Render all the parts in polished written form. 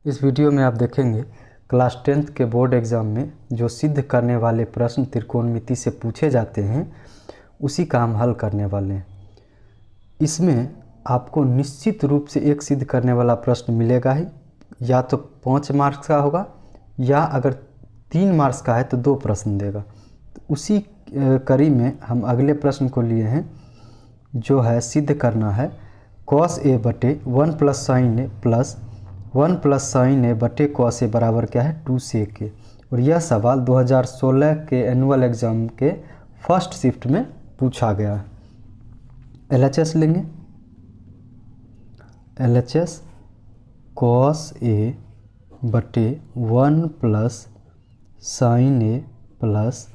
इस वीडियो में आप देखेंगे क्लास 10th के बोर्ड एग्ज़ाम में जो सिद्ध करने वाले प्रश्न त्रिकोणमिति से पूछे जाते हैं उसी का हम हल करने वाले हैं। इसमें आपको निश्चित रूप से एक सिद्ध करने वाला प्रश्न मिलेगा ही, या तो 5 मार्क्स का होगा या अगर 3 मार्क्स का है तो 2 प्रश्न देगा। तो उसी कड़ी में हम अगले प्रश्न को लिए हैं जो है सिद्ध करना है cos a बटे 1 प्लस साइन ए प्लस 1 प्लस साइन ए बटे cos a बराबर क्या है 2 sec a। और यह सवाल 2016 के एनुअल एग्ज़ाम के फर्स्ट शिफ्ट में पूछा गया है। LHS लेंगे, LHS cos a बटे 1 प्लस साइन ए प्लस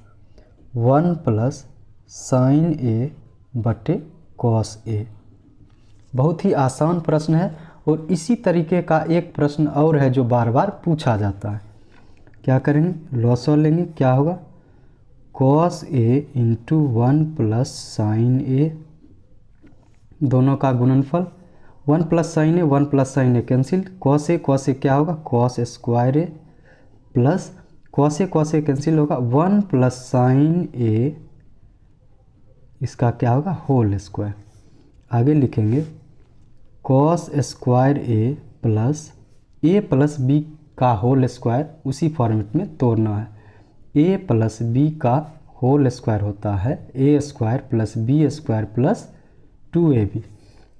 1 प्लस साइन ए बटे cos a। बहुत ही आसान प्रश्न है और इसी तरीके का एक प्रश्न और है जो बार बार पूछा जाता है। क्या करेंगे, लॉसो लेंगे, क्या होगा cos a into 1 plus sine A, दोनों का गुणनफल 1 plus sine A 1 plus sine A cancel, cos a क्या होगा cos square A plus cos a cancel होगा 1 प्लस साइन ए, इसका क्या होगा होल स्क्वायर। आगे लिखेंगे cos square A plus B का होल स्क्वायर, उसी फॉर्मेट में तोड़ना है। a प्लस बी का होल स्क्वायर होता है a square plus B square plus 2ab।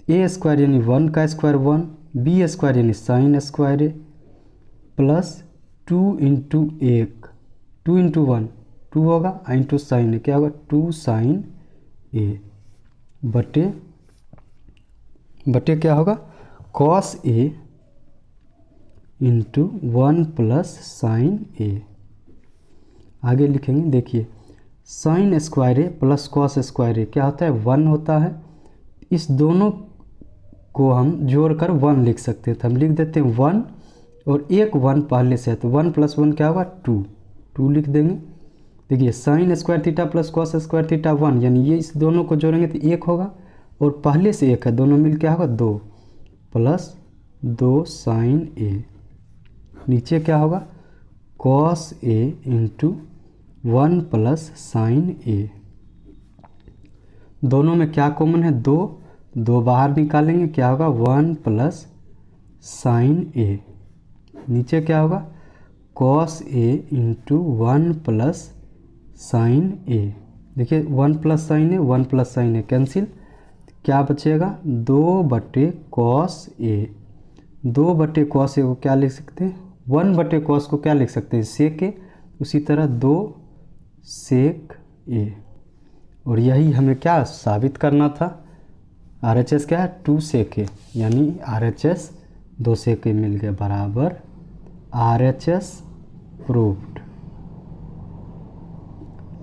a square यानी 1 का स्क्वायर 1, b स्क्वायर यानी sine square A plus 2 into 1, 2 into 1 2 होगा, इंटू साइन ए क्या होगा 2 साइन ए बटे क्या होगा cos a into 1 plus sine A. आगे लिखेंगे, देखिए sine square A plus cos square A क्या होता है 1 होता है। इस दोनों को हम जोड़कर 1 लिख सकते हैं, तो हम लिख देते हैं 1 और एक 1 पहले से है तो 1 प्लस 1 क्या होगा 2 लिख देंगे। देखिए sine square theta plus cos square theta 1, यानी ये इस दोनों को जोड़ेंगे तो 1 होगा और पहले से 1 है, दोनों मिल क्या होगा 2 प्लस 2 साइन ए। नीचे क्या होगा cos a into 1 plus sine A. दोनों में क्या कॉमन है 2 बाहर निकालेंगे क्या होगा 1 प्लस साइन ए। नीचे क्या होगा cos a into 1 plus sine A. देखिए 1 plus sine A 1 plus sine A cancel, क्या बचेगा 2 बटे cos a। 2 बटे cos a को क्या लिख सकते हैं 1 बटे cos को क्या लिख सकते हैं sec a, उसी तरह 2 sec a। और यही हमें क्या साबित करना था, RHS क्या है 2 sec a, यानी RHS 2 sec a मिल गया बराबर RHS प्रूव्ड।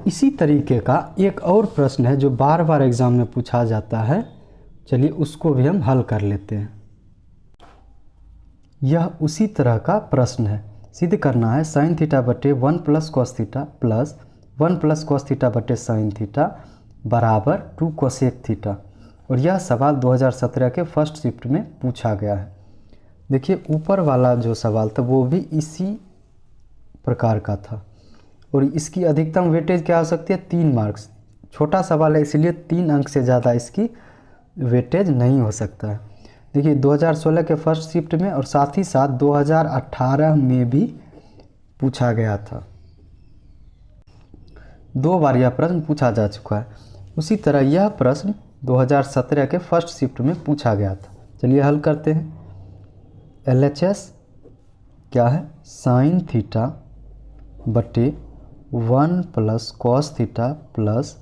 इसी तरीके का एक और प्रश्न है जो बार बार एग्जाम में पूछा जाता है, चलिए उसको भी हम हल कर लेते हैं। यह उसी तरह का प्रश्न है, सिद्ध करना है साइन थीटा बटे 1 plus cos theta plus 1 plus cos theta बटे साइन थीटा बराबर 2 कोसेक थीटा। और यह सवाल 2017 के फर्स्ट शिफ्ट में पूछा गया है। देखिए ऊपर वाला जो सवाल था वो भी इसी प्रकार का था और इसकी अधिकतम वेटेज क्या हो सकती है 3 मार्क्स। छोटा सवाल है इसलिए 3 अंक से ज़्यादा इसकी वेटेज नहीं हो सकता है। देखिए 2016 के फर्स्ट शिफ्ट में और साथ ही साथ 2018 में भी पूछा गया था, 2 बार यह प्रश्न पूछा जा चुका है। उसी तरह यह प्रश्न 2017 के फर्स्ट शिफ्ट में पूछा गया था। चलिए हल करते हैं। LHS क्या है साइन थीटा बटे 1 plus cos theta plus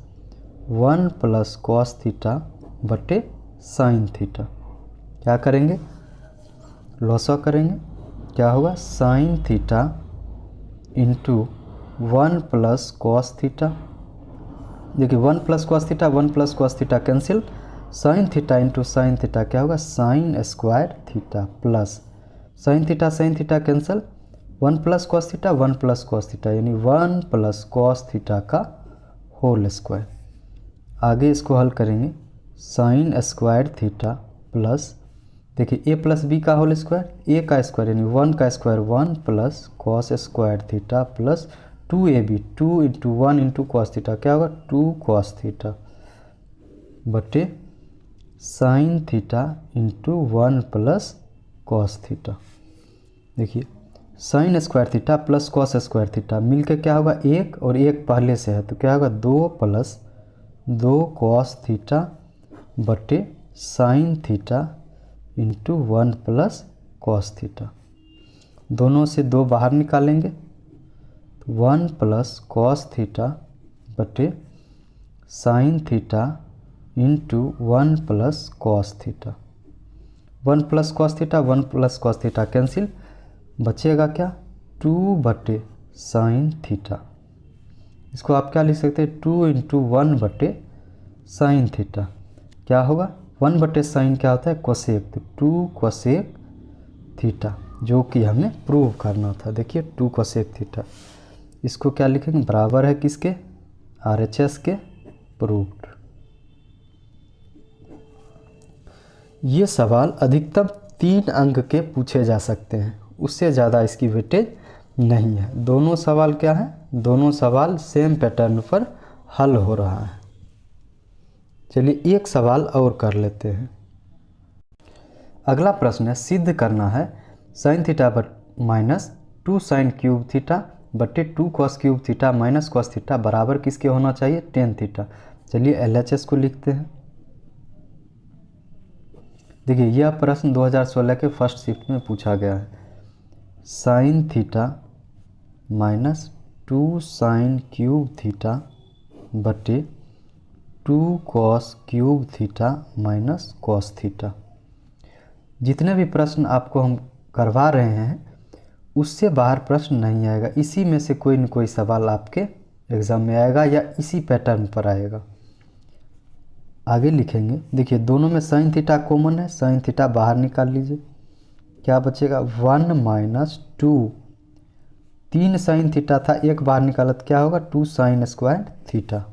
1 plus cos theta बटे साइन थीटा। क्या करेंगे लॉसो करेंगे, क्या होगा sign theta into 1 plus cos theta. देखिए 1 plus cos theta 1 plus cos theta cancel, sign theta into sine theta क्या होगा sign square theta plus sine theta cancel, 1 plus cos theta 1 plus cos theta यानी 1 plus cos theta का whole square. आगे इसको हल करेंगे sine square theta plus देखिए A plus B का होल स्क्वायर, ए का स्क्वायर यानी 1 का square 1 plus cos square theta plus 2ab 2 into 1 into cos theta, क्या होगा 2 कॉस थीटा बटे sine theta into 1 plus cos theta. देखिए sine square theta plus cos square theta मिलकर क्या होगा 1 और 1 पहले से है तो क्या होगा 2 प्लस 2 कॉस थीटा बटे sine theta into 1 plus cos theta. दोनों से 2 बाहर निकालेंगे तो 1 प्लस कॉस थीटा बटे sine theta into 1 plus cos theta. 1 plus cos theta 1 plus cos theta cancel, बचेगा क्या 2 बटे साइन थीटा। इसको आप क्या लिख सकते हैं 2 इंटू 1 बटे साइन थीटा, क्या होगा 1 बटे साइन क्या होता है कोसेक, तो 2 कोसेक थीटा जो कि हमें प्रूव करना था। देखिए 2 कोसेक थीटा, इसको क्या लिखेंगे बराबर है किसके RHS के प्रूव्ड। ये सवाल अधिकतम 3 अंक के पूछे जा सकते हैं, उससे ज़्यादा इसकी वेटेज नहीं है। दोनों सवाल क्या है, दोनों सवाल सेम पैटर्न पर हल हो रहा है। चलिए एक सवाल और कर लेते हैं। अगला प्रश्न है सिद्ध करना है sine theta minus 2 sine cube theta बटे 2 cos cube theta minus cos theta बराबर किसके होना चाहिए टेन थीटा। चलिए LHS को लिखते हैं। देखिए यह प्रश्न 2016 के फर्स्ट शिफ्ट में पूछा गया है। Sine theta minus 2 sine cube theta बटे 2 cos cube theta minus cos theta. जितने भी प्रश्न आपको हम करवा रहे हैं उससे बाहर प्रश्न नहीं आएगा, इसी में से कोई न कोई सवाल आपके एग्ज़ाम में आएगा या इसी पैटर्न पर आएगा। आगे लिखेंगे, देखिए दोनों में साइन थीटा कॉमन है, साइन थीटा बाहर निकाल लीजिए, क्या बचेगा 1 माइनस 2, 3 साइन थीटा था एक बाहर निकाला तो क्या होगा 2 साइन स्क्वायर थीटा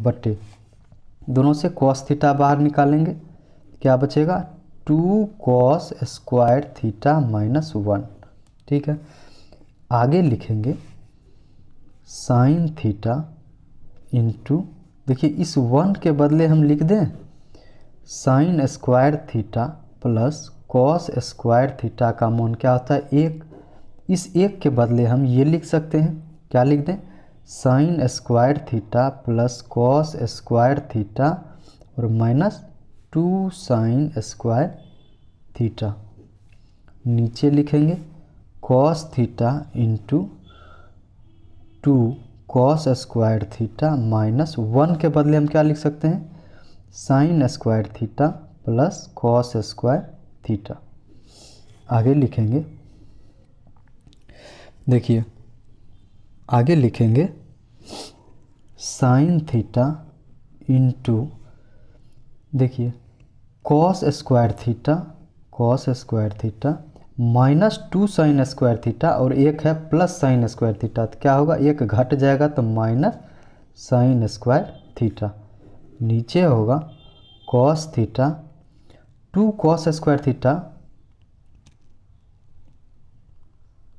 बटे दोनों से कॉस थीटा बाहर निकालेंगे क्या बचेगा 2 कॉस स्क्वायर थीटा माइनस 1। ठीक है, आगे लिखेंगे साइन थीटा इंटू, देखिए इस 1 के बदले हम लिख दें sign square theta plus cos square theta का मान क्या होता है 1। इस 1 के बदले हम ये लिख सकते हैं, क्या लिख दें sign square theta plus cos square theta और माइनस 2 साइन स्क्वायर थीटा। नीचे लिखेंगे cos theta into 2 cos square theta minus 1 के बदले हम क्या लिख सकते हैं sign square theta plus cos square theta. आगे लिखेंगे, देखिए आगे लिखेंगे साइन थीटा इंटू, देखिए cos square theta minus 2 sign square theta और एक है प्लस साइन स्क्वायर थीटा, तो क्या होगा एक घट जाएगा तो माइनस साइन स्क्वायर थीटा। नीचे होगा cos theta 2 cos square theta.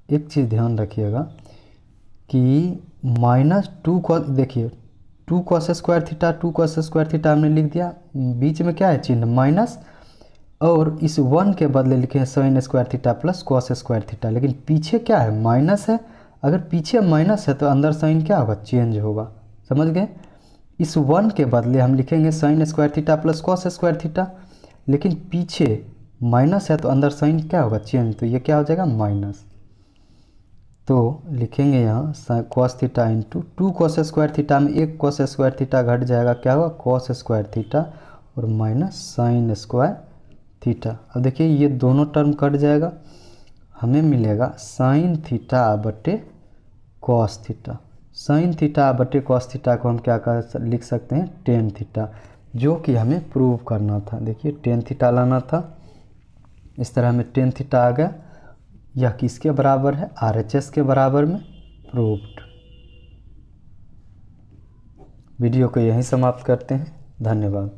एक चीज़ ध्यान रखिएगा कि माइनस 2 कॉस, देखिए 2 कॉस स्क्वायर थीटा हमने लिख दिया, बीच में क्या है चिन्ह माइनस, और इस 1 के बदले लिखे हैं sign square theta plus cos square theta, लेकिन पीछे क्या है माइनस है। अगर पीछे माइनस है तो अंदर साइन क्या होगा चेंज होगा, समझ गए। इस 1 के बदले हम लिखेंगे sign square theta plus cos square theta, लेकिन पीछे माइनस है तो अंदर साइन क्या होगा चेंज, तो ये क्या हो जाएगा माइनस। तो लिखेंगे यहाँ cos theta into 2 cos square theta में एक कॉस स्क्वायर थीटा घट जाएगा, क्या होगा कॉस स्क्वायर थीटा और माइनस साइन स्क्वायर थीटा। अब देखिए ये दोनों टर्म कट जाएगा, हमें मिलेगा साइन थीटा बटे कॉस थीटा। साइन थीटा बटे कॉस थीटा को हम क्या कर लिख सकते हैं टेन थीटा, जो कि हमें प्रूव करना था। देखिए टेन थीटा लाना था, इस तरह हमें टेन थीटा आ गया। यह किसके बराबर है RHS के बराबर में प्रूव्ड। वीडियो को यहीं समाप्त करते हैं, धन्यवाद।